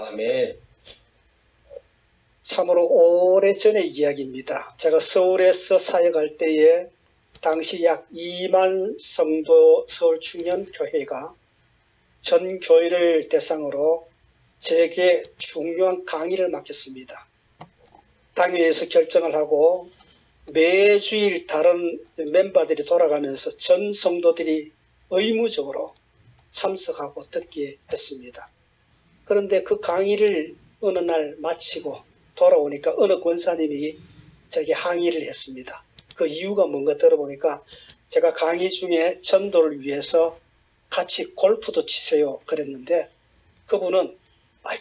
아멘. 참으로 오래전의 이야기입니다. 제가 서울에서 사역할 때에 당시 약 2만 성도 서울충년교회가 전 교회를 대상으로 제게 중요한 강의를 맡겼습니다. 당회에서 결정을 하고 매주일 다른 멤버들이 돌아가면서 전 성도들이 의무적으로 참석하고 듣게 했습니다. 그런데 그 강의를 어느 날 마치고 돌아오니까 어느 권사님이 저에게 항의를 했습니다. 그 이유가 뭔가 들어보니까 제가 강의 중에 전도를 위해서 같이 골프도 치세요 그랬는데 그분은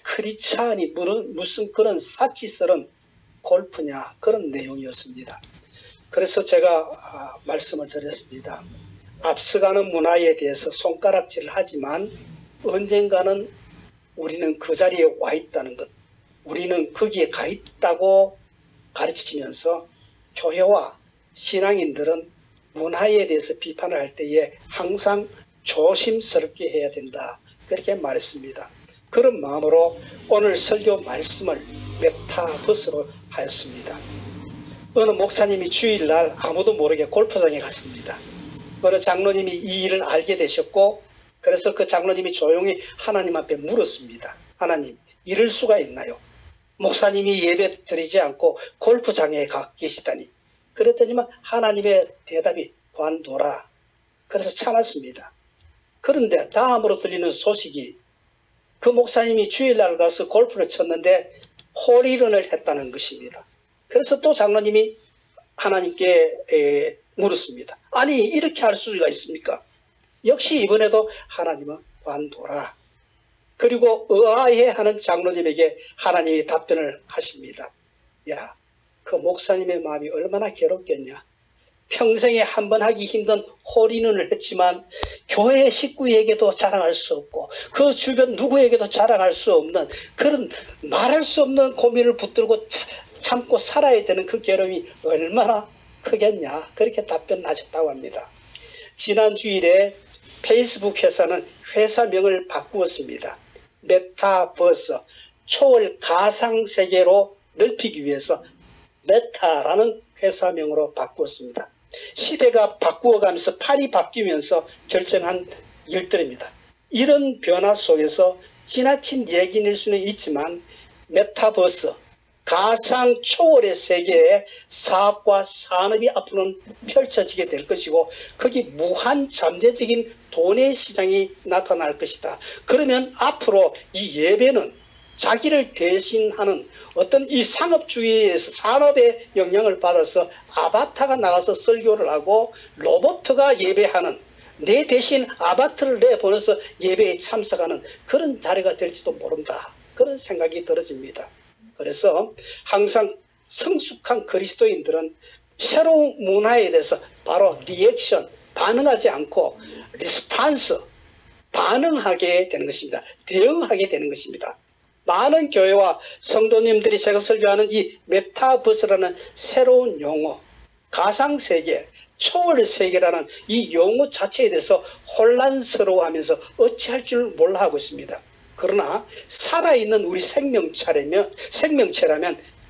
크리스찬이 무슨 그런 사치스런 골프냐 그런 내용이었습니다. 그래서 제가 말씀을 드렸습니다. 앞서가는 문화에 대해서 손가락질을 하지만 언젠가는 우리는 그 자리에 와 있다는 것, 우리는 거기에 가 있다고 가르치면서 교회와 신앙인들은 문화에 대해서 비판을 할 때에 항상 조심스럽게 해야 된다. 그렇게 말했습니다. 그런 마음으로 오늘 설교 말씀을 메타버스로 하였습니다. 어느 목사님이 주일날 아무도 모르게 골프장에 갔습니다. 어느 장로님이 이 일을 알게 되셨고 그래서 그 장로님이 조용히 하나님 앞에 물었습니다. 하나님, 이럴 수가 있나요? 목사님이 예배 드리지 않고 골프장에 가 계시다니. 그랬더니만 하나님의 대답이 관둬라. 그래서 참았습니다. 그런데 다음으로 들리는 소식이 그 목사님이 주일날 가서 골프를 쳤는데 홀인원을 했다는 것입니다. 그래서 또 장로님이 하나님께 물었습니다. 아니 이렇게 할 수가 있습니까? 역시 이번에도 하나님은 관둬라. 그리고 의아해하는 장로님에게 하나님이 답변을 하십니다. 야, 그 목사님의 마음이 얼마나 괴롭겠냐. 평생에 한 번 하기 힘든 홀인원을 했지만 교회 식구에게도 자랑할 수 없고 그 주변 누구에게도 자랑할 수 없는 그런 말할 수 없는 고민을 붙들고 참고 살아야 되는 그 괴로움이 얼마나 크겠냐. 그렇게 답변하셨다고 합니다. 지난 주일에 페이스북 회사는 회사명을 바꾸었습니다. 메타버스, 초월 가상세계로 넓히기 위해서 메타라는 회사명으로 바꾸었습니다. 시대가 바꾸어가면서 판이 바뀌면서 결정한 일들입니다. 이런 변화 속에서 지나친 얘기일 수는 있지만 메타버스, 가상 초월의 세계에 사업과 산업이 앞으로는 펼쳐지게 될 것이고 거기 무한 잠재적인 돈의 시장이 나타날 것이다. 그러면 앞으로 이 예배는 자기를 대신하는 어떤 이 상업주의에서 산업의 영향을 받아서 아바타가 나가서 설교를 하고 로봇가 예배하는 내 대신 아바타를 내보내서 예배에 참석하는 그런 자리가 될지도 모른다. 그런 생각이 들어집니다. 그래서 항상 성숙한 그리스도인들은 새로운 문화에 대해서 바로 리액션, 반응하지 않고 리스판스, 반응하게 되는 것입니다. 대응하게 되는 것입니다. 많은 교회와 성도님들이 제가 설교하는 이 메타버스라는 새로운 용어, 가상세계, 초월세계라는 이 용어 자체에 대해서 혼란스러워하면서 어찌할 줄 몰라 하고 있습니다. 그러나 살아있는 우리 생명체라면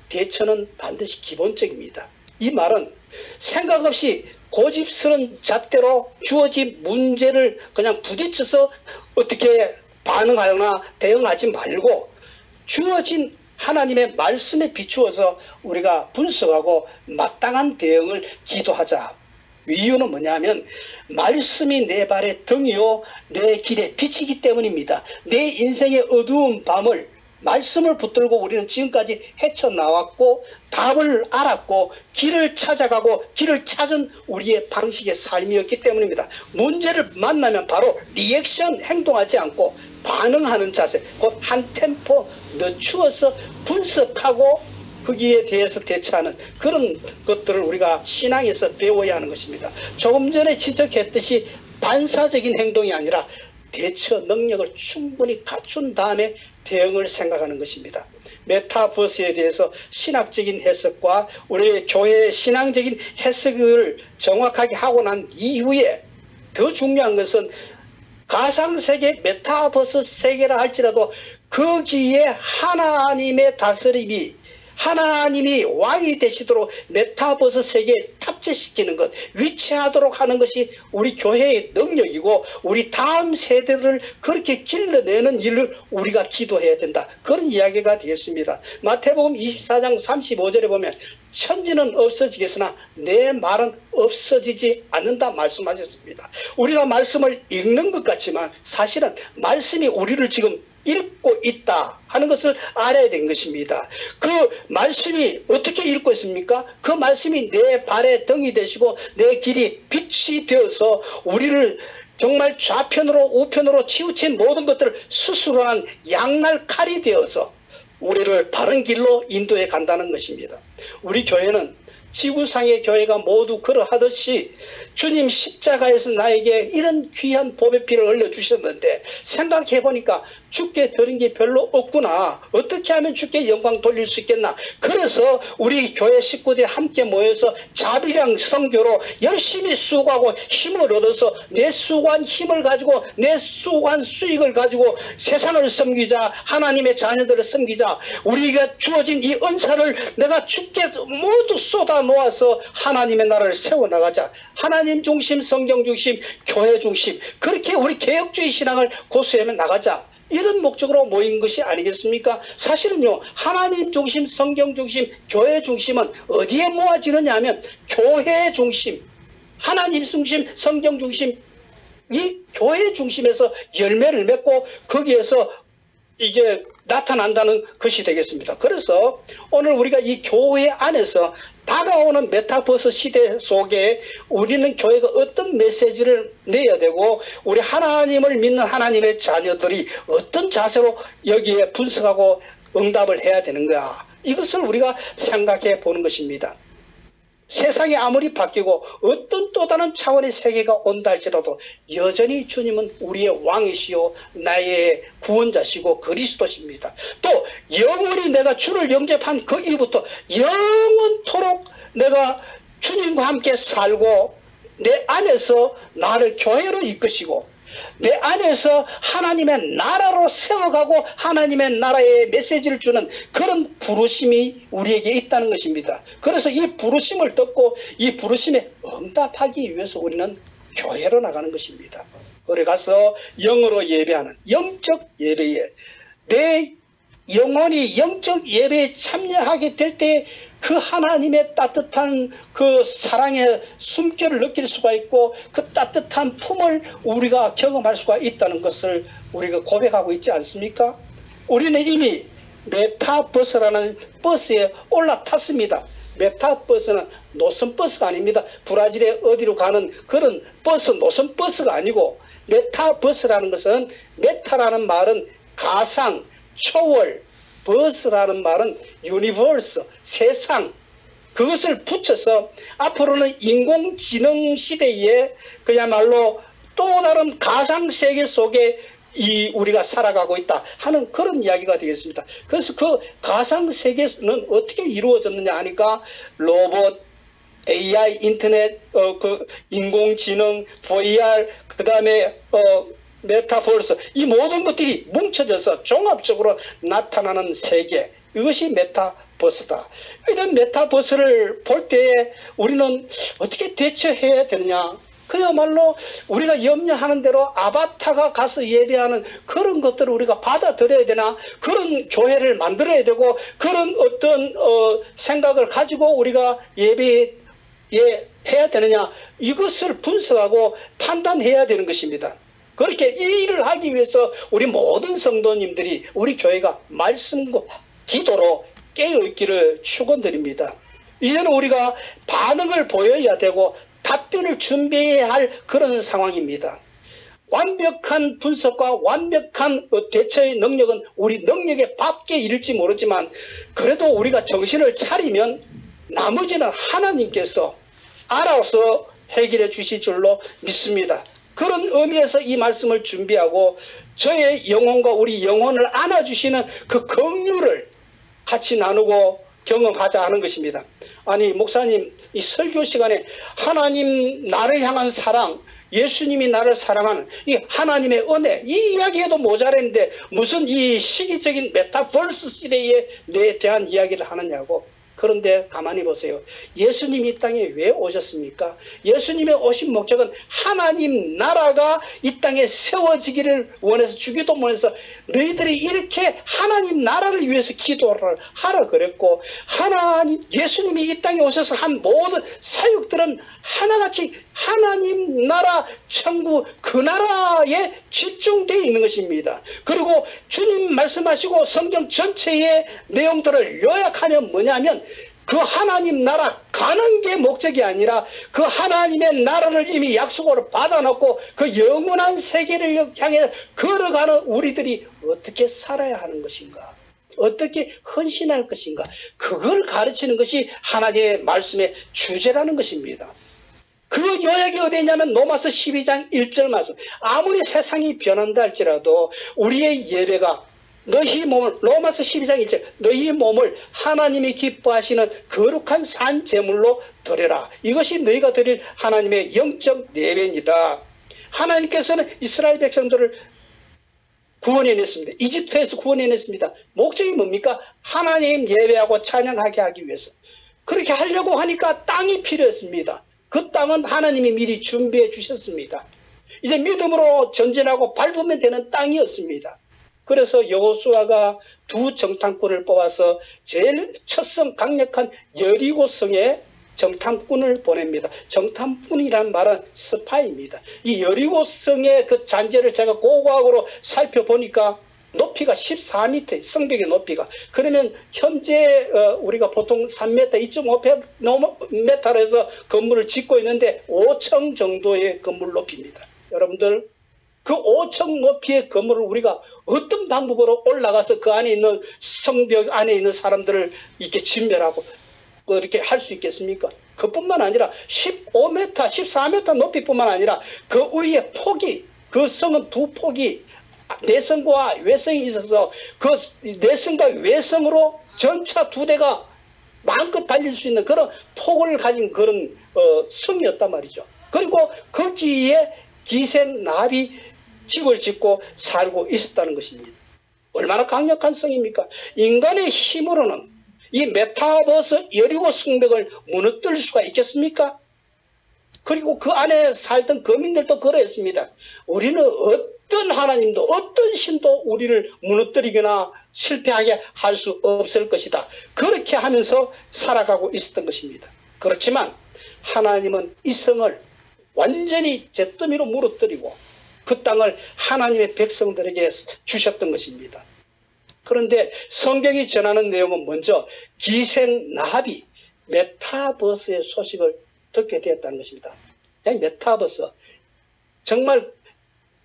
대처는 반드시 기본적입니다. 이 말은 생각 없이 고집스러운 잣대로 주어진 문제를 그냥 부딪혀서 어떻게 반응하거나 대응하지 말고 주어진 하나님의 말씀에 비추어서 우리가 분석하고 마땅한 대응을 기도하자. 이유는 뭐냐면 말씀이 내 발의 등이요 내 길의 빛이기 때문입니다. 내 인생의 어두운 밤을 말씀을 붙들고 우리는 지금까지 헤쳐나왔고 답을 알았고 길을 찾아가고 길을 찾은 우리의 방식의 삶이었기 때문입니다. 문제를 만나면 바로 리액션 행동하지 않고 반응하는 자세, 곧 한 템포 늦추어서 분석하고 거기에 대해서 대처하는 그런 것들을 우리가 신앙에서 배워야 하는 것입니다. 조금 전에 지적했듯이 반사적인 행동이 아니라 대처 능력을 충분히 갖춘 다음에 대응을 생각하는 것입니다. 메타버스에 대해서 신학적인 해석과 우리의 교회의 신앙적인 해석을 정확하게 하고 난 이후에 더 중요한 것은 가상세계 메타버스 세계라 할지라도 거기에 하나님의 다스림이, 하나님이 왕이 되시도록 메타버스 세계에 탑재시키는 것, 위치하도록 하는 것이 우리 교회의 능력이고, 우리 다음 세대들을 그렇게 길러내는 일을 우리가 기도해야 된다. 그런 이야기가 되겠습니다. 마태복음 24장 35절에 보면 천지는 없어지겠으나 내 말은 없어지지 않는다 말씀하셨습니다. 우리가 말씀을 읽는 것 같지만 사실은 말씀이 우리를 지금 읽고 있다 하는 것을 알아야 되는 것입니다. 그 말씀이 어떻게 읽고 있습니까? 그 말씀이 내 발의 등이 되시고 내 길이 빛이 되어서 우리를 정말 좌편으로 우편으로 치우친 모든 것들을 수술한 양날 칼이 되어서 우리를 바른 길로 인도해 간다는 것입니다. 우리 교회는 지구상의 교회가 모두 그러하듯이 주님 십자가에서 나에게 이런 귀한 보배 피를 흘려주셨는데 생각해 보니까 주께 드린 게 별로 없구나. 어떻게 하면 주께 영광 돌릴 수 있겠나. 그래서 우리 교회 식구들이 함께 모여서 자비량 선교로 열심히 수고하고 힘을 얻어서 내 수고한 힘을 가지고 내 수고한 수익을 가지고 세상을 섬기자, 하나님의 자녀들을 섬기자. 우리가 주어진 이 은사를 내가 주께 모두 쏟아 놓아서 하나님의 나라를 세워나가자. 하나님 중심, 성경 중심, 교회 중심, 그렇게 우리 개혁주의 신앙을 고수하며 나가자. 이런 목적으로 모인 것이 아니겠습니까? 사실은요, 하나님 중심, 성경 중심, 교회 중심은 어디에 모아지느냐 하면 교회 중심, 하나님 중심, 성경 중심, 이 교회 중심에서 열매를 맺고 거기에서 이제 나타난다는 것이 되겠습니다. 그래서 오늘 우리가 이 교회 안에서 다가오는 메타버스 시대 속에 우리는 교회가 어떤 메시지를 내야 되고 우리 하나님을 믿는 하나님의 자녀들이 어떤 자세로 여기에 분석하고 응답을 해야 되는가, 이것을 우리가 생각해 보는 것입니다. 세상이 아무리 바뀌고 어떤 또 다른 차원의 세계가 온다 할지라도 여전히 주님은 우리의 왕이시요 나의 구원자시고 그리스도십니다. 또 영원히 내가 주를 영접한 그 이후부터 영원토록 내가 주님과 함께 살고 내 안에서 나를 교회로 이끄시고 내 안에서 하나님의 나라로 세워가고 하나님의 나라의 메시지를 주는 그런 부르심이 우리에게 있다는 것입니다. 그래서 이 부르심을 듣고 이 부르심에 응답하기 위해서 우리는 교회로 나가는 것입니다. 그래 가서 영으로 예배하는 영적 예배에 내 영혼이 영적 예배에 참여하게 될 때 그 하나님의 따뜻한 그 사랑의 숨결을 느낄 수가 있고 그 따뜻한 품을 우리가 경험할 수가 있다는 것을 우리가 고백하고 있지 않습니까? 우리는 이미 메타버스라는 버스에 올라탔습니다. 메타버스는 노선버스가 아닙니다. 브라질에 어디로 가는 그런 버스, 노선버스가 아니고 메타버스라는 것은 메타라는 말은 가상, 초월, 버스라는 말은 유니버스, 세상, 그것을 붙여서 앞으로는 인공지능 시대에 그야말로 또 다른 가상세계 속에 우리가 살아가고 있다 하는 그런 이야기가 되겠습니다. 그래서 그 가상세계는 어떻게 이루어졌느냐 하니까 로봇, AI, 인터넷, 그 인공지능, VR, 그 다음에 메타버스, 이 모든 것들이 뭉쳐져서 종합적으로 나타나는 세계, 이것이 메타버스다. 이런 메타버스를 볼 때에 우리는 어떻게 대처해야 되느냐, 그야말로 우리가 염려하는 대로 아바타가 가서 예배하는 그런 것들을 우리가 받아들여야 되나, 그런 교회를 만들어야 되고 그런 어떤 생각을 가지고 우리가 예배에 해야 되느냐, 이것을 분석하고 판단해야 되는 것입니다. 그렇게 이 일을 하기 위해서 우리 모든 성도님들이 우리 교회가 말씀과 기도로 깨어있기를 축원드립니다. 이제는 우리가 반응을 보여야 되고 답변을 준비해야 할 그런 상황입니다. 완벽한 분석과 완벽한 대처의 능력은 우리 능력의 밖에 이를지 모르지만 그래도 우리가 정신을 차리면 나머지는 하나님께서 알아서 해결해 주실 줄로 믿습니다. 그런 의미에서 이 말씀을 준비하고 저의 영혼과 우리 영혼을 안아주시는 그 긍휼을 같이 나누고 경험하자 하는 것입니다. 아니 목사님, 이 설교 시간에 하나님 나를 향한 사랑, 예수님이 나를 사랑하는 이 하나님의 은혜, 이 이야기에도 모자랐는데 무슨 이 시기적인 메타버스 시대에 내 대한 이야기를 하느냐고. 그런데 가만히 보세요. 예수님이 이 땅에 왜 오셨습니까? 예수님의 오신 목적은 하나님 나라가 이 땅에 세워지기를 원해서, 주기도 원해서 너희들이 이렇게 하나님 나라를 위해서 기도를 하라 그랬고, 예수님이 이 땅에 오셔서 한 모든 사역들은 하나같이 하나님 나라 천국 그 나라에 집중되어 있는 것입니다. 그리고 주님 말씀하시고 성경 전체의 내용들을 요약하면 뭐냐면, 그 하나님 나라 가는 게 목적이 아니라 그 하나님의 나라를 이미 약속으로 받아놓고 그 영원한 세계를 향해 걸어가는 우리들이 어떻게 살아야 하는 것인가, 어떻게 헌신할 것인가, 그걸 가르치는 것이 하나님의 말씀의 주제라는 것입니다. 그 요약이 어디 있냐면 로마서 12장 1절 말씀. 아무리 세상이 변한다 할지라도 우리의 예배가 너희 몸을, 로마서 12장 1절, 너희 몸을 하나님이 기뻐하시는 거룩한 산 제물로 드려라. 이것이 너희가 드릴 하나님의 영적 예배입니다. 하나님께서는 이스라엘 백성들을 구원해냈습니다. 이집트에서 구원해냈습니다. 목적이 뭡니까? 하나님 예배하고 찬양하게 하기 위해서. 그렇게 하려고 하니까 땅이 필요했습니다. 그 땅은 하나님이 미리 준비해 주셨습니다. 이제 믿음으로 전진하고 밟으면 되는 땅이었습니다. 그래서 여호수아가 두 정탐꾼을 뽑아서 제일 첫성 강력한 여리고성에 정탐꾼을 보냅니다. 정탐꾼이란 말은 스파이입니다. 이 여리고성의 그 잔재를 제가 고고학으로 살펴보니까 높이가 14m, 성벽의 높이가. 그러면 현재 우리가 보통 3m, 2.5m로 해서 건물을 짓고 있는데 5층 정도의 건물 높이입니다. 여러분들, 그 5층 높이의 건물을 우리가 어떤 방법으로 올라가서 그 안에 있는 성벽 안에 있는 사람들을 이렇게 진멸하고 이렇게 할 수 있겠습니까? 그뿐만 아니라 15m, 14m 높이뿐만 아니라 그 위에 폭이, 그 성은 두 폭이 내성과 외성이 있어서 그 내성과 외성으로 전차 두 대가 마음껏 달릴 수 있는 그런 폭을 가진 그런 성이었단 말이죠. 그리고 거기에 기생나비 집을 짓고 살고 있었다는 것입니다. 얼마나 강력한 성입니까? 인간의 힘으로는 이 메타버스 여리고 성벽을 무너뜨릴 수가 있겠습니까? 그리고 그 안에 살던 거민들도 그러했습니다. 우리는 어떤 하나님도 어떤 신도 우리를 무너뜨리거나 실패하게 할 수 없을 것이다. 그렇게 하면서 살아가고 있었던 것입니다. 그렇지만 하나님은 이 성을 완전히 잿더미로 무너뜨리고 그 땅을 하나님의 백성들에게 주셨던 것입니다. 그런데 성경이 전하는 내용은 먼저 기생나합이 메타버스의 소식을 듣게 되었다는 것입니다. 메타버스, 정말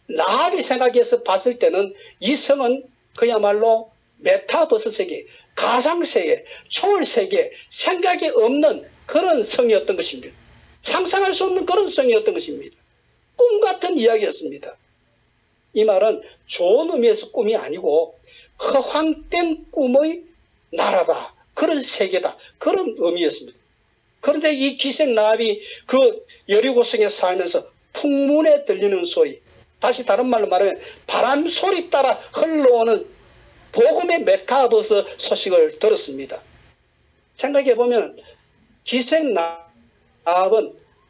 나합이 생각해서 봤을 때는 이 성은 그야말로 메타버스 세계, 가상세계, 초월세계, 생각이 없는 그런 성이었던 것입니다. 상상할 수 없는 그런 성이었던 것입니다. 꿈 같은 이야기였습니다. 이 말은 좋은 의미에서 꿈이 아니고 허황된 꿈의 나라다, 그런 세계다, 그런 의미였습니다. 그런데 이 기생나합이 그 여리고성에 살면서 풍문에 들리는 소리, 다시 다른 말로 말하면 바람 소리 따라 흘러오는 복음의 메타버스 소식을 들었습니다. 생각해보면 기생나합은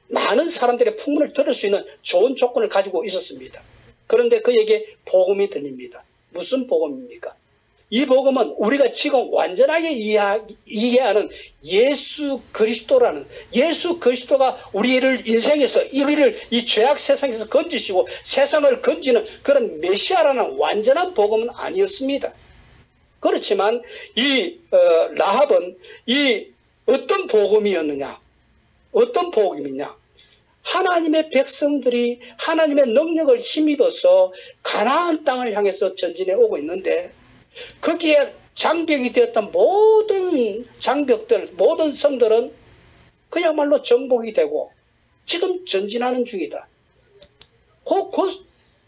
많은 사람들의 풍문을 들을 수 있는 좋은 조건을 가지고 있었습니다. 그런데 그에게 복음이 들립니다. 무슨 복음입니까? 이 복음은 우리가 지금 완전하게 이해하는 예수 그리스도라는, 예수 그리스도가 우리를 인생에서 우리를 이 죄악 세상에서 건지시고 세상을 건지는 그런 메시아라는 완전한 복음은 아니었습니다. 그렇지만 이 라합은 이 어떤 복음이었느냐, 어떤 복음이냐, 하나님의 백성들이 하나님의 능력을 힘입어서 가나안 땅을 향해서 전진해 오고 있는데 거기에 장벽이 되었던 모든 장벽들, 모든 성들은 그야말로 정복이 되고 지금 전진하는 중이다.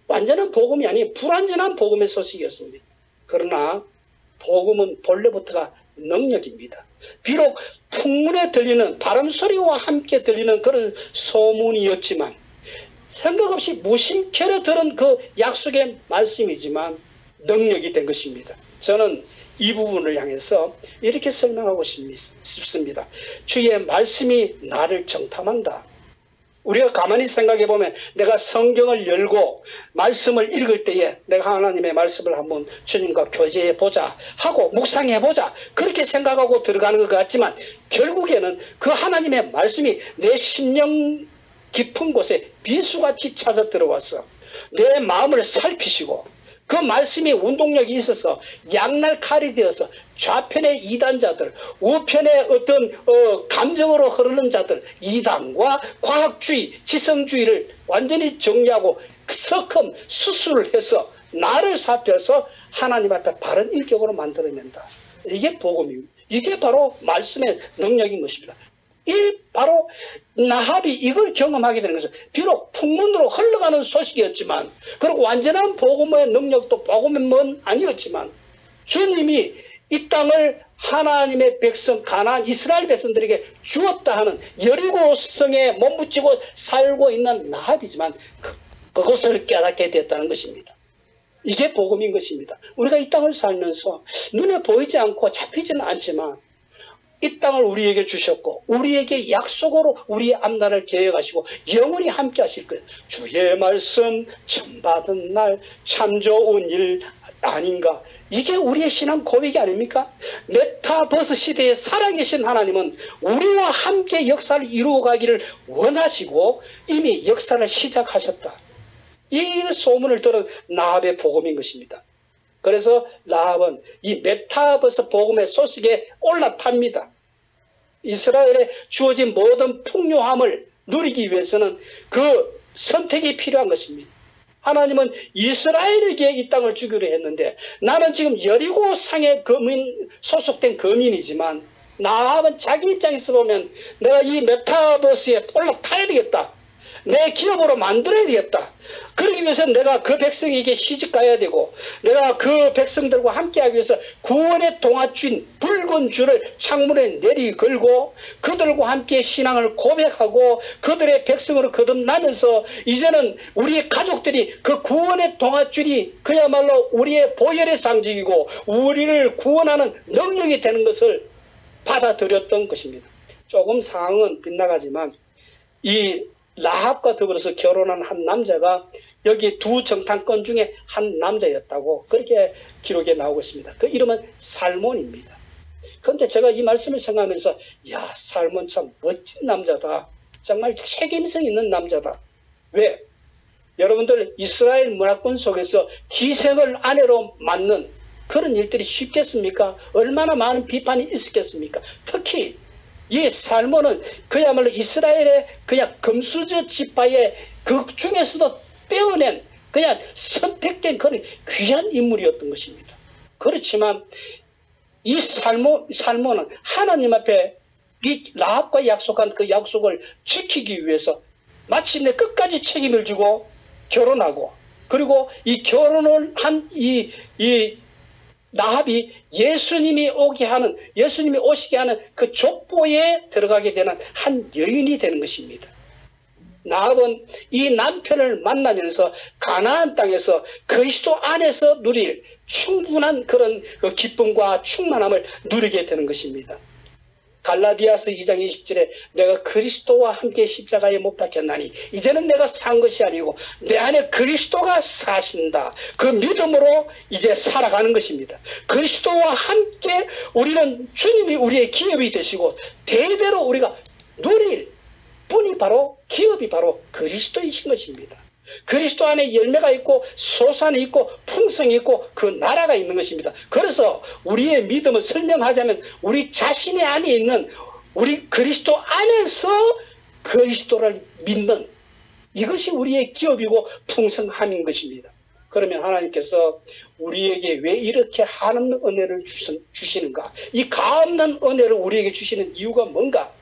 완전한 복음이 아닌 불완전한 복음의 소식이었습니다. 그러나 복음은 본래부터가 능력입니다. 비록 풍문에 들리는 바람 소리와 함께 들리는 그런 소문이었지만 생각 없이 무심결에 들은 그 약속의 말씀이지만 능력이 된 것입니다. 저는 이 부분을 향해서 이렇게 설명하고 싶습니다. 주의 말씀이 나를 정탐한다. 우리가 가만히 생각해 보면 내가 성경을 열고 말씀을 읽을 때에 내가 하나님의 말씀을 한번 주님과 교제해 보자 하고 묵상해 보자 그렇게 생각하고 들어가는 것 같지만 결국에는 그 하나님의 말씀이 내 심령 깊은 곳에 비수같이 찾아 들어와서 내 마음을 살피시고 그 말씀이 운동력이 있어서 양날 칼이 되어서 좌편의 이단자들, 우편의 어떤 감정으로 흐르는 자들, 이단과 과학주의, 지성주의를 완전히 정리하고 석험 수술을 해서 나를 살펴서 하나님 앞에 바른 인격으로 만들어낸다. 이게 복음입니다. 이게 바로 말씀의 능력인 것입니다. 이 바로 나합이 이걸 경험하게 되는 것은 비록 풍문으로 흘러가는 소식이었지만 그리고 완전한 복음의 능력도 복음의 문 아니었지만 주님이 이 땅을 하나님의 백성 가나안 이스라엘 백성들에게 주었다 하는 여리고성에 몸붙이고 살고 있는 나합이지만 그것을 깨닫게 되었다는 것입니다. 이게 복음인 것입니다. 우리가 이 땅을 살면서 눈에 보이지 않고 잡히지는 않지만 이 땅을 우리에게 주셨고 우리에게 약속으로 우리의 앞날을 계획하시고 영원히 함께 하실 거예요. 주의 말씀 참 받은 날 참 좋은 일 아닌가. 이게 우리의 신앙 고백이 아닙니까? 메타버스 시대에 살아계신 하나님은 우리와 함께 역사를 이루어가기를 원하시고 이미 역사를 시작하셨다. 이 소문을 들은 나합의 복음인 것입니다. 그래서 나합은 이 메타버스 복음의 소식에 올라탑니다. 이스라엘에 주어진 모든 풍요함을 누리기 위해서는 그 선택이 필요한 것입니다. 하나님은 이스라엘에게 이 땅을 주기로 했는데 나는 지금 여리고상에 소속된 거민이지만 나합은 자기 입장에서 보면 내가 이 메타버스에 올라타야 되겠다. 내 기업으로 만들어야 되겠다. 그러기 위해서 내가 그 백성에게 시집가야 되고 내가 그 백성들과 함께하기 위해서 구원의 동아줄 붉은 줄을 창문에 내리걸고 그들과 함께 신앙을 고백하고 그들의 백성으로 거듭나면서 이제는 우리의 가족들이 그 구원의 동아줄이 그야말로 우리의 보혈의 상징이고 우리를 구원하는 능력이 되는 것을 받아들였던 것입니다. 조금 상황은 빗나가지만 이 라합과 더불어서 결혼한 한 남자가 여기 두 정탐권 중에 한 남자였다고 그렇게 기록에 나오고 있습니다. 그 이름은 살몬입니다. 그런데 제가 이 말씀을 생각하면서 야 살몬 참 멋진 남자다. 정말 책임성 있는 남자다. 왜? 여러분들 이스라엘 문화권 속에서 기생을 아내로 맞는 그런 일들이 쉽겠습니까? 얼마나 많은 비판이 있었겠습니까? 특히 이 살몬은 그야말로 이스라엘의 그냥 금수저 지파의 그 중에서도 빼어낸 그냥 선택된 그런 귀한 인물이었던 것입니다. 그렇지만 이 살몬은 하나님 앞에 이 라합과 약속한 그 약속을 지키기 위해서 마침내 끝까지 책임을 지고 결혼하고 그리고 이 결혼을 한 이 나합이 예수님이 오시게 하는 그 족보에 들어가게 되는 한 여인이 되는 것입니다. 나합은 이 남편을 만나면서 가나안 땅에서 그리스도 안에서 누릴 충분한 그런 그 기쁨과 충만함을 누리게 되는 것입니다. 갈라디아서 2장 20절에 내가 그리스도와 함께 십자가에 못 박혔나니 이제는 내가 산 것이 아니고 내 안에 그리스도가 사신다. 그 믿음으로 이제 살아가는 것입니다. 그리스도와 함께 우리는 주님이 우리의 기업이 되시고 대대로 우리가 누릴 분이 바로 기업이 바로 그리스도이신 것입니다. 그리스도 안에 열매가 있고 소산이 있고 풍성이 있고 그 나라가 있는 것입니다. 그래서 우리의 믿음을 설명하자면 우리 자신의 안에 있는 우리 그리스도 안에서 그리스도를 믿는 이것이 우리의 기업이고 풍성함인 것입니다. 그러면 하나님께서 우리에게 왜 이렇게 한없는 은혜를 주시는가? 이 가없는 은혜를 우리에게 주시는 이유가 뭔가?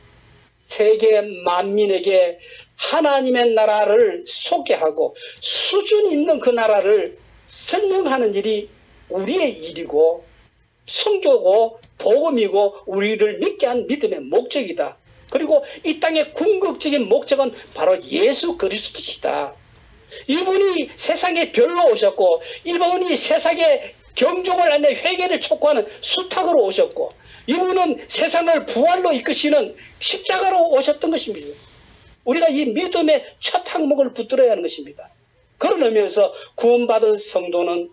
세계 만민에게 하나님의 나라를 소개하고 수준 있는 그 나라를 설명하는 일이 우리의 일이고 선교고 복음이고 우리를 믿게 한 믿음의 목적이다. 그리고 이 땅의 궁극적인 목적은 바로 예수 그리스도시다. 이분이 세상에 별로 오셨고, 이분이 세상에 경종을 알려 회개를 촉구하는 수탉으로 오셨고, 이분은 세상을 부활로 이끄시는 십자가로 오셨던 것입니다. 우리가 이 믿음의 첫 항목을 붙들어야 하는 것입니다. 그런 의미에서 구원받은 성도는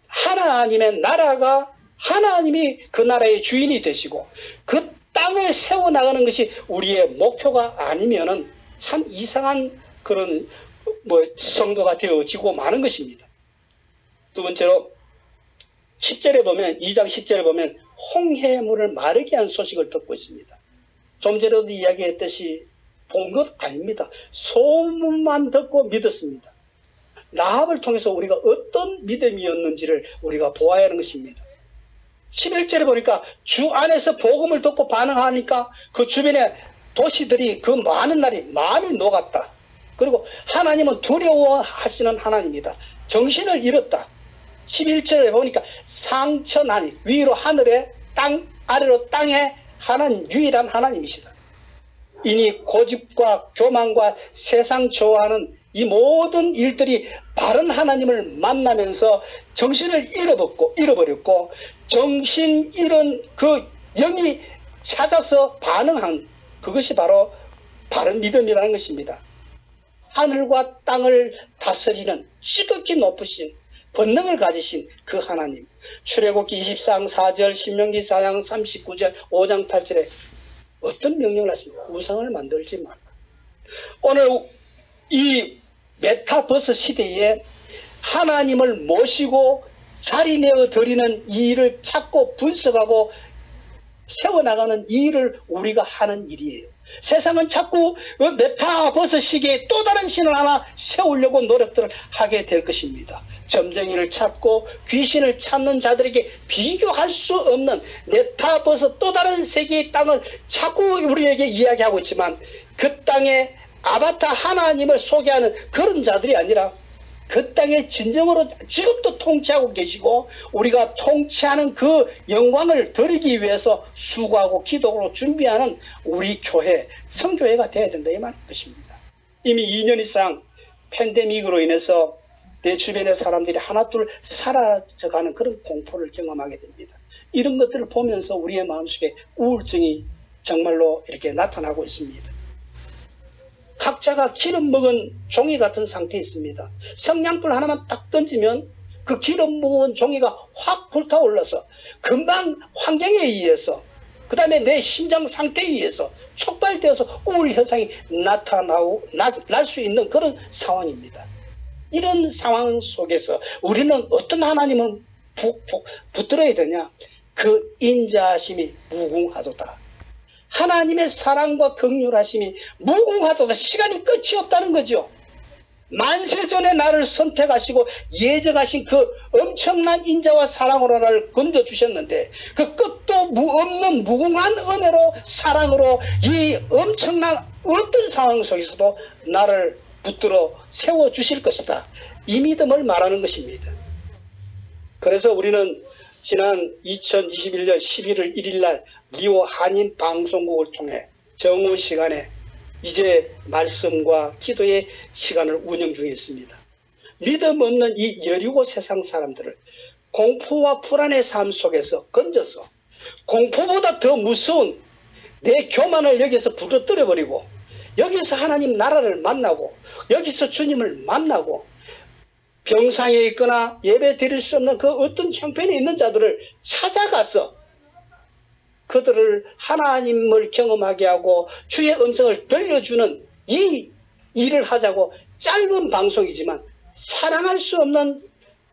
하나님의 나라가, 하나님이 그 나라의 주인이 되시고 그 땅을 세워나가는 것이 우리의 목표가 아니면은 참 이상한 그런 성도가 되어지고 마는 것입니다. 두 번째로 10절에 보면, 2장 10절에 보면 홍해물을 마르게 한 소식을 듣고 있습니다. 좀 전에도 이야기했듯이 본 것 아닙니다. 소문만 듣고 믿었습니다. 라합을 통해서 우리가 어떤 믿음이었는지를 우리가 보아야 하는 것입니다. 11절에 보니까 주 안에서 복음을 듣고 반응하니까 그 주변에 도시들이 그 많은 날이 마음이 녹았다. 그리고 하나님은 두려워하시는 하나님이다. 정신을 잃었다. 11절에 보니까 상천하니, 위로 하늘에 땅 아래로 땅에 하나님, 유일한 하나님이시다. 이니 고집과 교만과 세상 좋아하는 이 모든 일들이 바른 하나님을 만나면서 정신을 잃어버렸고 정신 잃은 그 영이 찾아서 반응한 그것이 바로 바른 믿음이라는 것입니다. 하늘과 땅을 다스리는 지극히 높으신 권능을 가지신 그 하나님. 출애굽기 24장 4절, 신명기 4장 39절, 5장 8절에 어떤 명령을 하십니까? 우상을 만들지 말라. 오늘 이 메타버스 시대에 하나님을 모시고 자리내어 드리는 이 일을 찾고 분석하고 세워나가는 이 일을 우리가 하는 일이에요. 세상은 자꾸 메타버스 시기에 또 다른 신을 하나 세우려고 노력들을 하게 될 것입니다. 점쟁이를 찾고 귀신을 찾는 자들에게 비교할 수 없는 메타버스 또 다른 세계의 땅을 자꾸 우리에게 이야기하고 있지만 그 땅에 아바타 하나님을 소개하는 그런 자들이 아니라 그 땅에 진정으로 지금도 통치하고 계시고 우리가 통치하는 그 영광을 드리기 위해서 수고하고 기도로 준비하는 우리 교회, 성교회가 되어야 된다 이 말인 것입니다. 이미 2년 이상 팬데믹으로 인해서 내 주변의 사람들이 하나둘 사라져가는 그런 공포를 경험하게 됩니다. 이런 것들을 보면서 우리의 마음속에 우울증이 정말로 이렇게 나타나고 있습니다. 각자가 기름 먹은 종이 같은 상태에 있습니다. 성냥불 하나만 딱 던지면 그 기름 먹은 종이가 확 불타올라서 금방 환경에 의해서 그 다음에 내 심장 상태에 의해서 촉발되어서 우울 현상이 날 수 있는 그런 상황입니다. 이런 상황 속에서 우리는 어떤 하나님을 붙들어야 되냐? 그 인자하심이 무궁하도다. 하나님의 사랑과 긍휼하심이 무궁하도다. 시간이 끝이 없다는 거죠. 만세전에 나를 선택하시고 예정하신 그 엄청난 인자와 사랑으로 나를 건져주셨는데 그 끝도 없는 무궁한 은혜로 사랑으로 이 엄청난 어떤 상황 속에서도 나를 붙들어 세워주실 것이다. 이 믿음을 말하는 것입니다. 그래서 우리는 지난 2021년 11월 1일 날 리오 한인 방송국을 통해 정오 시간에 이제 말씀과 기도의 시간을 운영 중에 있습니다. 믿음 없는 이 여리고 세상 사람들을 공포와 불안의 삶 속에서 건져서 공포보다 더 무서운 내 교만을 여기서 부러뜨려버리고 여기서 하나님 나라를 만나고 여기서 주님을 만나고 병상에 있거나 예배 드릴 수 없는 그 어떤 형편에 있는 자들을 찾아가서 그들을 하나님을 경험하게 하고 주의 음성을 들려주는 이 일을 하자고 짧은 방송이지만 사랑할 수 없는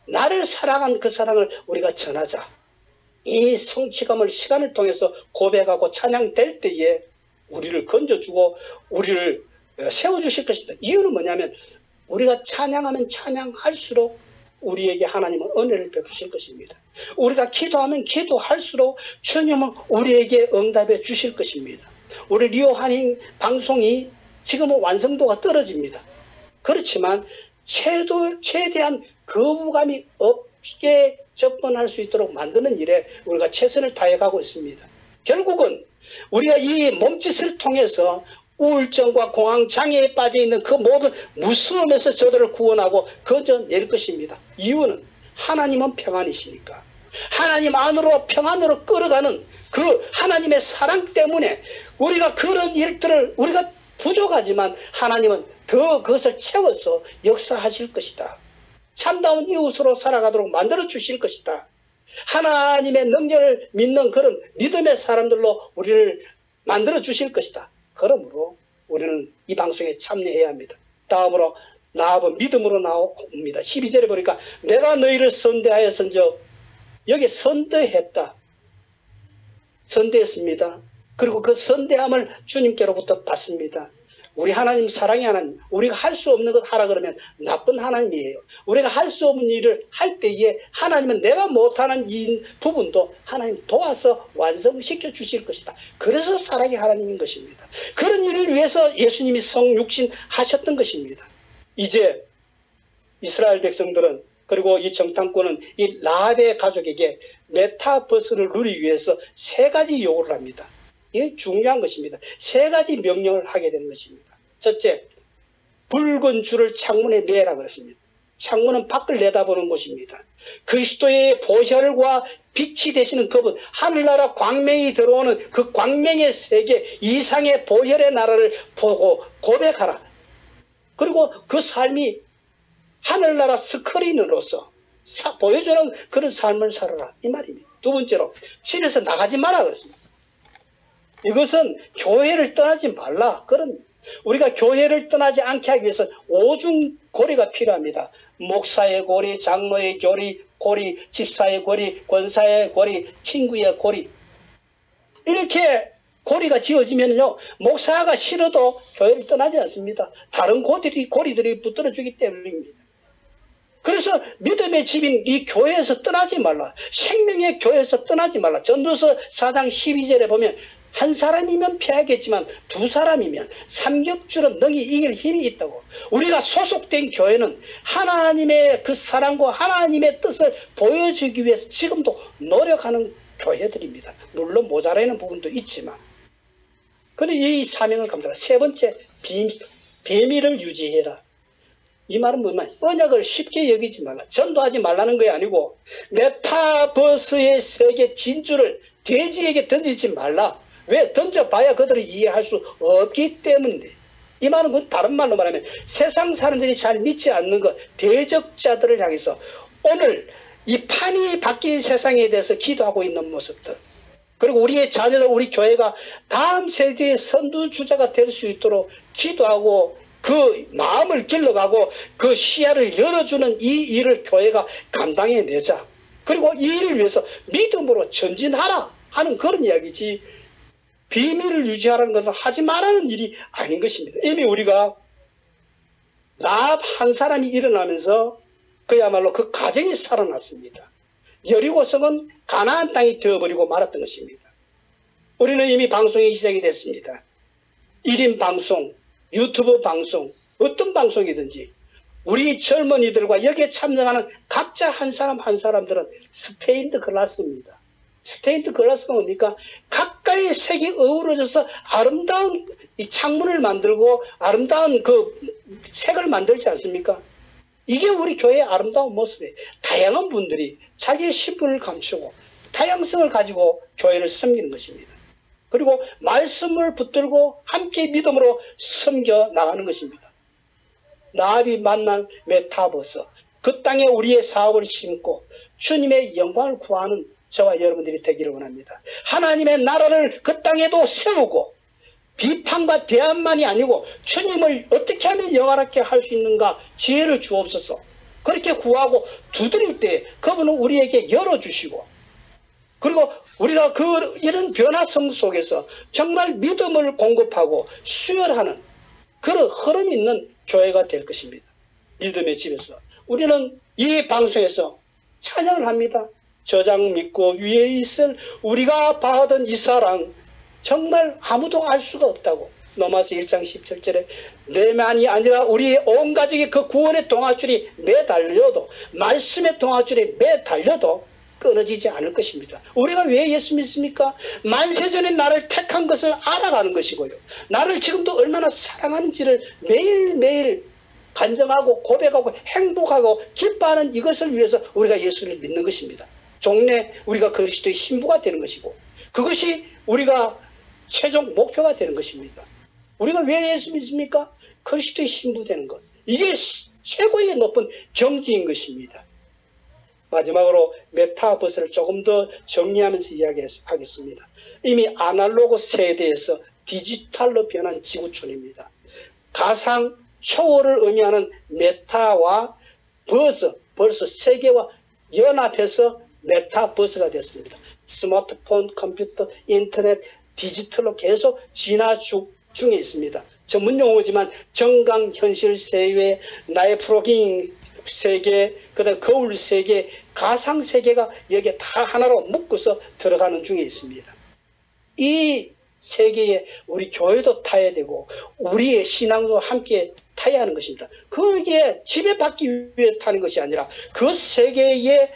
나를 사랑한 그 사랑을 우리가 전하자. 이 성취감을 시간을 통해서 고백하고 찬양될 때에 우리를 건져주고 우리를 세워주실 것입니다. 이유는 뭐냐면 우리가 찬양하면 찬양할수록 우리에게 하나님은 은혜를 베푸실 것입니다. 우리가 기도하면 기도할수록 주님은 우리에게 응답해 주실 것입니다. 우리 리오 한인 방송이 지금은 완성도가 떨어집니다. 그렇지만 최대한 거부감이 없게 접근할 수 있도록 만드는 일에 우리가 최선을 다해가고 있습니다. 결국은 우리가 이 몸짓을 통해서 우울증과 공황장애에 빠져있는 그 모든 무서움에서 저들을 구원하고 건져낼 것입니다. 이유는 하나님은 평안이시니까. 하나님 안으로 평안으로 끌어가는 그 하나님의 사랑 때문에 우리가 그런 일들을 우리가 부족하지만 하나님은 더 그것을 채워서 역사하실 것이다. 참다운 이웃으로 살아가도록 만들어 주실 것이다. 하나님의 능력을 믿는 그런 믿음의 사람들로 우리를 만들어 주실 것이다. 그러므로 우리는 이 방송에 참여해야 합니다. 다음으로 나아본 믿음으로 나옵니다. 12절에 보니까 내가 너희를 선대하였은즉, 여기 선대했다. 선대했습니다. 그리고 그 선대함을 주님께로부터 받습니다. 우리 하나님 사랑의 하나님, 우리가 할 수 없는 것 하라 그러면 나쁜 하나님이에요. 우리가 할 수 없는 일을 할 때에 하나님은 내가 못하는 이 부분도 하나님 도와서 완성시켜 주실 것이다. 그래서 사랑의 하나님인 것입니다. 그런 일을 위해서 예수님이 성육신 하셨던 것입니다. 이제 이스라엘 백성들은, 그리고 이 정탐꾼은 이 라합의 가족에게 메타버스를 누리기 위해서 세 가지 요구를 합니다. 이게 중요한 것입니다. 세 가지 명령을 하게 되는 것입니다. 첫째, 붉은 줄을 창문에 매라 그랬습니다. 창문은 밖을 내다보는 곳입니다. 그리스도의 보혈과 빛이 되시는 그분, 하늘나라 광명이 들어오는 그 광명의 세계 이상의 보혈의 나라를 보고 고백하라. 그리고 그 삶이 하늘나라 스크린으로서 보여주는 그런 삶을 살아라, 이 말입니다. 두 번째로, 집에서 나가지 마라 그랬습니다. 이것은 교회를 떠나지 말라, 그런, 우리가 교회를 떠나지 않게 하기 위해서는 오중고리가 필요합니다. 목사의 고리, 장로의 고리, 집사의 고리, 권사의 고리, 친구의 고리, 이렇게 고리가 지어지면요, 목사가 싫어도 교회를 떠나지 않습니다. 다른 고리들이 붙들어주기 때문입니다. 그래서 믿음의 집인 이 교회에서 떠나지 말라. 생명의 교회에서 떠나지 말라. 전도서 4장 12절에 보면 한 사람이면 피하겠지만 두 사람이면 삼격줄은 능히 이길 힘이 있다고. 우리가 소속된 교회는 하나님의 그 사랑과 하나님의 뜻을 보여주기 위해서 지금도 노력하는 교회들입니다. 물론 모자라는 부분도 있지만. 그런데 이 사명을 감당하라. 세 번째, 비밀을 유지해라. 이 말은 무슨 말이야? 언약을 쉽게 여기지 말라. 전도하지 말라는 게 아니고 메타버스의 세계 진주를 돼지에게 던지지 말라. 왜? 던져봐야 그들이 이해할 수 없기 때문인데. 이 말은 다른 말로 말하면 세상 사람들이 잘 믿지 않는 것, 대적자들을 향해서 오늘 이 판이 바뀐 세상에 대해서 기도하고 있는 모습들, 그리고 우리의 자녀들, 우리 교회가 다음 세대의 선두주자가 될 수 있도록 기도하고 그 마음을 길러가고 그 시야를 열어주는 이 일을 교회가 감당해내자. 그리고 이 일을 위해서 믿음으로 전진하라 하는 그런 이야기지, 비밀을 유지하라는 것은 하지 말라는 일이 아닌 것입니다. 이미 우리가 라합 한 사람이 일어나면서 그야말로 그 가정이 살아났습니다. 여리고성은 가나안 땅이 되어버리고 말았던 것입니다. 우리는 이미 방송이 시작이 됐습니다. 1인 방송, 유튜브 방송, 어떤 방송이든지 우리 젊은이들과 여기에 참여하는 각자 한 사람 한 사람들은 스테인드 글라스입니다. 스테인드 글라스가 뭡니까? 가까이 색이 어우러져서 아름다운 이 창문을 만들고 아름다운 그 색을 만들지 않습니까? 이게 우리 교회의 아름다운 모습이에요. 다양한 분들이 자기의 신분을 감추고 다양성을 가지고 교회를 섬기는 것입니다. 그리고 말씀을 붙들고 함께 믿음으로 섬겨 나가는 것입니다. 라합이 만난 메타버스, 그 땅에 우리의 사업을 심고 주님의 영광을 구하는 저와 여러분들이 되기를 원합니다. 하나님의 나라를 그 땅에도 세우고 비판과 대안만이 아니고 주님을 어떻게 하면 영화롭게 할 수 있는가 지혜를 주옵소서. 그렇게 구하고 두드릴 때 그분은 우리에게 열어주시고, 그리고 우리가 이런 변화성 속에서 정말 믿음을 공급하고 수혈하는 그런 흐름 있는 교회가 될 것입니다. 믿음의 집에서 우리는 이 방송에서 찬양을 합니다. 저장 믿고 위에 있을 우리가 받은 이 사랑 정말 아무도 알 수가 없다고. 로마서 1장 17절에 내만이 아니라 우리의 온 가족이 그 구원의 동아줄이 매달려도, 말씀의 동아줄이 매달려도 끊어지지 않을 것입니다. 우리가 왜 예수 믿습니까? 만세전에 나를 택한 것을 알아가는 것이고요. 나를 지금도 얼마나 사랑하는지를 매일매일 간증하고 고백하고 행복하고 기뻐하는 이것을 위해서 우리가 예수를 믿는 것입니다. 종래 우리가 그리스도의 신부가 되는 것이고 그것이 우리가 최종 목표가 되는 것입니다. 우리가 왜 예수 믿습니까? 그리스도의 신부 되는 것. 이게 최고의 높은 경지인 것입니다. 마지막으로 메타버스를 조금 더 정리하면서 이야기하겠습니다. 이미 아날로그 세대에서 디지털로 변한 지구촌입니다. 가상 초월을 의미하는 메타와 버스, 벌써 세계와 연합해서 메타버스가 됐습니다. 스마트폰, 컴퓨터, 인터넷, 디지털로 계속 진화 중에 있습니다. 전문 용어지만 정강현실 세계, 나의 프로깅 세계, 그다음 거울 세계, 가상 세계가 여기에 다 하나로 묶어서 들어가는 중에 있습니다. 이 세계에 우리 교회도 타야 되고 우리의 신앙도 함께 타야 하는 것입니다. 그게 지배받기 위해 타는 것이 아니라 그 세계의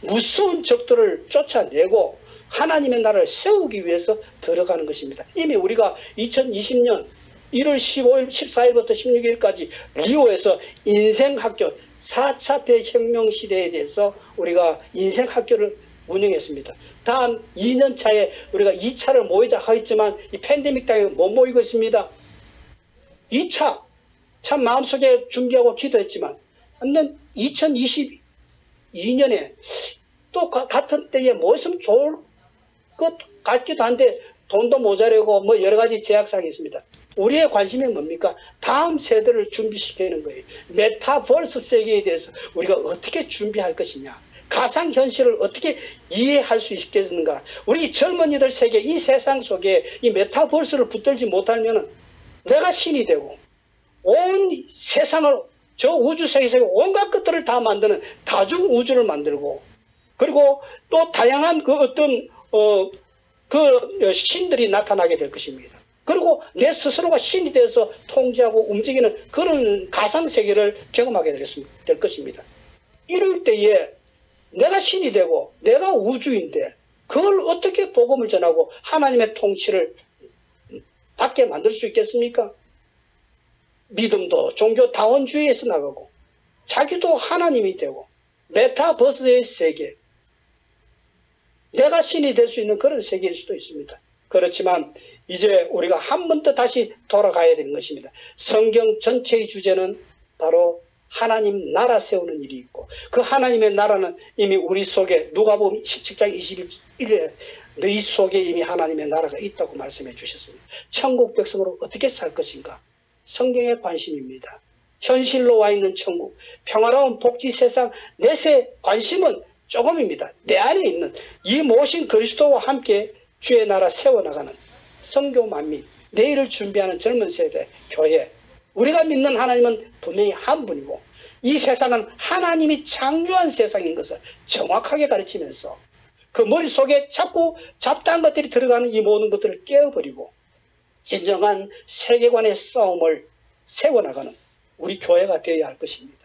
무서운 적들을 쫓아내고 하나님의 나라를 세우기 위해서 들어가는 것입니다. 이미 우리가 2020년 1월 15일, 14일부터 16일까지 리오에서 인생학교 4차 대혁명 시대에 대해서 우리가 인생학교를 운영했습니다. 다음 2년 차에 우리가 2차를 모이자 하였지만 이 팬데믹 때문에 못 모이고 있습니다. 2차 참 마음속에 준비하고 기도했지만 2022년에 또 같은 때에 뭐 있으면 좋을 것 같기도 한데 돈도 모자라고 뭐 여러 가지 제약사항이 있습니다. 우리의 관심이 뭡니까? 다음 세대를 준비시키는 거예요. 메타버스 세계에 대해서 우리가 어떻게 준비할 것이냐. 가상현실을 어떻게 이해할 수 있겠는가. 우리 젊은이들 세계 이 세상 속에 이 메타버스를 붙들지 못하면 내가 신이 되고 온 세상을 저 우주 세계에서 온갖 것들을 다 만드는 다중우주를 만들고 그리고 또 다양한 그 어떤 신들이 나타나게 될 것입니다. 그리고 내 스스로가 신이 되어서 통제하고 움직이는 그런 가상세계를 경험하게 될 것입니다. 이럴 때에 내가 신이 되고 내가 우주인데 그걸 어떻게 복음을 전하고 하나님의 통치를 받게 만들 수 있겠습니까? 믿음도 종교 다원주의에서 나가고 자기도 하나님이 되고 메타버스의 세계 내가 신이 될 수 있는 그런 세계일 수도 있습니다. 그렇지만 이제 우리가 한 번 더 다시 돌아가야 되는 것입니다. 성경 전체의 주제는 바로 하나님 나라 세우는 일이 있고 그 하나님의 나라는 이미 우리 속에 누가복음 17장 21절에 너희 속에 이미 하나님의 나라가 있다고 말씀해 주셨습니다. 천국 백성으로 어떻게 살 것인가? 성경의 관심입니다. 현실로 와 있는 천국, 평화로운 복지 세상, 내세 관심은 조금입니다. 내 안에 있는 이 모신 그리스도와 함께 주의 나라 세워나가는 성교 만민, 내일을 준비하는 젊은 세대, 교회. 우리가 믿는 하나님은 분명히 한 분이고 이 세상은 하나님이 창조한 세상인 것을 정확하게 가르치면서 그 머릿속에 자꾸 잡다한 것들이 들어가는 이 모든 것들을 깨어버리고 진정한 세계관의 싸움을 세워나가는 우리 교회가 되어야 할 것입니다.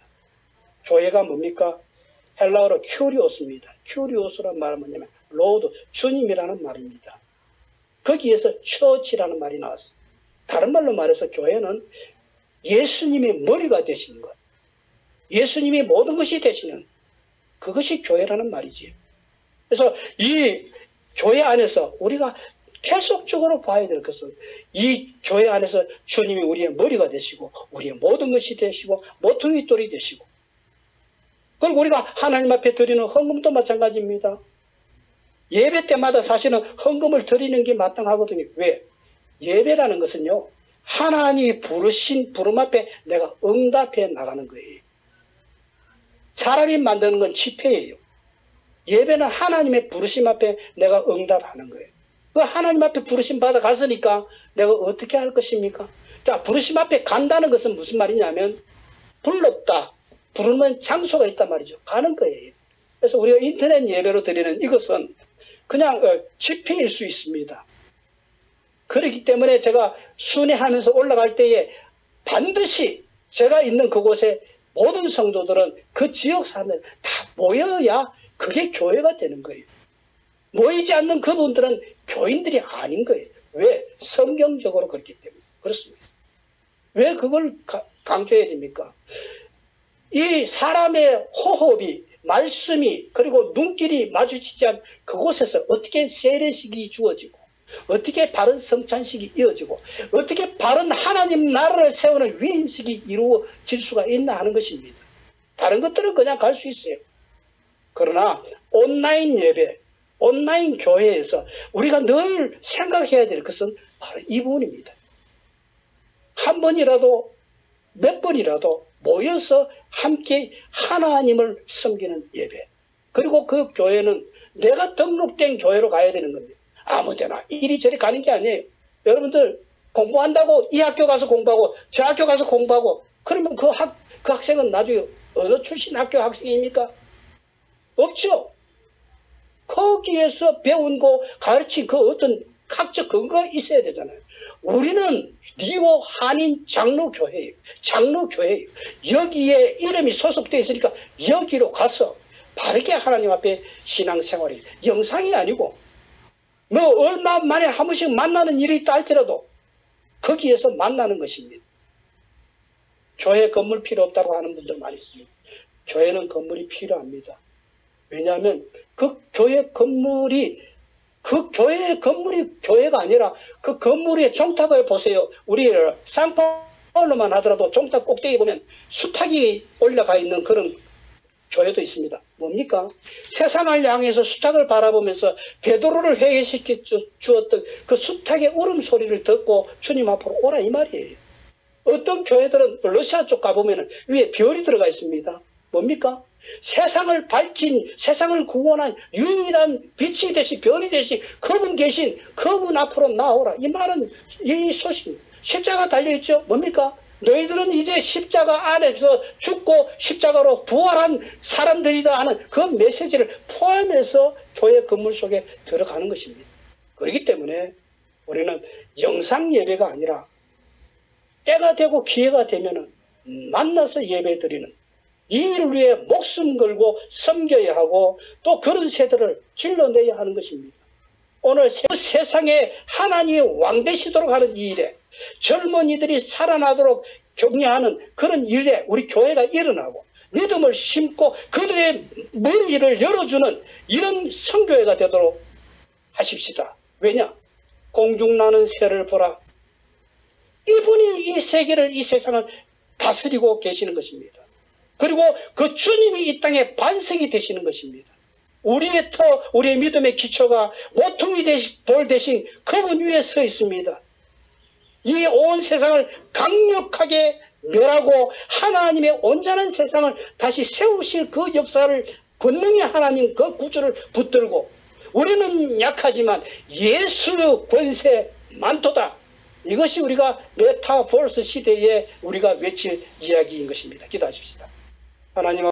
교회가 뭡니까? 헬라어로 큐리오스입니다. 큐리오스란 말은 뭐냐면 로드, 주님이라는 말입니다. 거기에서 처치라는 말이 나왔어요. 다른 말로 말해서 교회는 예수님이 머리가 되시는 것, 예수님이 모든 것이 되시는 그것이 교회라는 말이지. 그래서 이 교회 안에서 우리가 계속적으로 봐야 될 것은 이 교회 안에서 주님이 우리의 머리가 되시고 우리의 모든 것이 되시고 모퉁이 돌이 되시고 그리고 우리가 하나님 앞에 드리는 헌금도 마찬가지입니다. 예배 때마다 사실은 헌금을 드리는 게 마땅하거든요. 왜? 예배라는 것은요 하나님이 부르신 부름 앞에 내가 응답해 나가는 거예요. 사람이 만드는 건 집회예요. 예배는 하나님의 부르심 앞에 내가 응답하는 거예요. 그 하나님 앞에 부르심 받아 갔으니까 내가 어떻게 할 것입니까? 자, 부르심 앞에 간다는 것은 무슨 말이냐면 불렀다. 부르는 장소가 있단 말이죠. 가는 거예요. 그래서 우리가 인터넷 예배로 드리는 이것은 그냥 집회일 수 있습니다. 그렇기 때문에 제가 순회하면서 올라갈 때에 반드시 제가 있는 그곳에 모든 성도들은 그 지역 사람들 다 모여야 그게 교회가 되는 거예요. 모이지 않는 그분들은 교인들이 아닌 거예요. 왜? 성경적으로 그렇기 때문에. 그렇습니다. 왜 그걸 강조해야 됩니까? 이 사람의 호흡이, 말씀이, 그리고 눈길이 마주치지 않은 그곳에서 어떻게 세례식이 주어지고, 어떻게 바른 성찬식이 이어지고, 어떻게 바른 하나님 나라를 세우는 위임식이 이루어질 수가 있나 하는 것입니다. 다른 것들은 그냥 갈 수 있어요. 그러나 온라인 예배, 온라인 교회에서 우리가 늘 생각해야 될 것은 바로 이 부분입니다. 한 번이라도, 몇 번이라도 모여서 함께 하나님을 섬기는 예배. 그리고 그 교회는 내가 등록된 교회로 가야 되는 겁니다. 아무데나 이리저리 가는 게 아니에요. 여러분들 공부한다고 이 학교 가서 공부하고 저 학교 가서 공부하고 그러면 그 학생은 나중에 어느 출신 학교 학생입니까? 없죠. 거기에서 배운 거 가르친 그 어떤 학적 근거가 있어야 되잖아요. 우리는 리오 한인 장로교회예요. 장로교회예요. 여기에 이름이 소속되어 있으니까 여기로 가서 바르게 하나님 앞에 신앙생활이 영상이 아니고 뭐 얼마 만에 한 번씩 만나는 일이 있다 할지라도 거기에서 만나는 것입니다. 교회 건물 필요 없다고 하는 분들 많이 있습니다. 교회는 건물이 필요합니다. 왜냐하면 그 교회 건물이 교회가 아니라 그 건물의 종탑을 보세요. 우리 상파울로만 하더라도 종탑 꼭대기 보면 수탉이 올라가 있는 그런 교회도 있습니다. 뭡니까? 세상을 향해서 수탉을 바라보면서 베드로를 회개시켜 주었던 그 수탉의 울음소리를 듣고 주님 앞으로 오라 이 말이에요. 어떤 교회들은 러시아 쪽 가보면 위에 별이 들어가 있습니다. 뭡니까? 세상을 밝힌, 세상을 구원한 유일한 빛이 되신, 별이 되신 그분 계신 그분 앞으로 나오라. 이 말은 이 소식, 십자가 달려있죠. 뭡니까? 너희들은 이제 십자가 안에서 죽고 십자가로 부활한 사람들이다 하는 그 메시지를 포함해서 교회 건물 속에 들어가는 것입니다. 그렇기 때문에 우리는 영상 예배가 아니라 때가 되고 기회가 되면 만나서 예배 드리는 이 일을 위해 목숨 걸고 섬겨야 하고 또 그런 세대를 길러내야 하는 것입니다. 오늘 세상에 하나님이 왕 되시도록 하는 이 일에 젊은이들이 살아나도록 격려하는 그런 일에 우리 교회가 일어나고 믿음을 심고 그들의 머리를 열어주는 이런 선교회가 되도록 하십시다. 왜냐? 공중나는 새를 보라. 이분이 이 세계를, 이 세상을 다스리고 계시는 것입니다. 그리고 그 주님이 이 땅에 반석이 되시는 것입니다. 우리의 믿음의 기초가 모퉁이 돌 대신 그분 위에 서 있습니다. 이 온 세상을 강력하게 멸하고 하나님의 온전한 세상을 다시 세우실 그 역사를 권능의 하나님 그 구주를 붙들고 우리는 약하지만 예수 권세 많도다. 이것이 우리가 메타포스 시대에 우리가 외칠 이야기인 것입니다. 기도하십시다. 하나님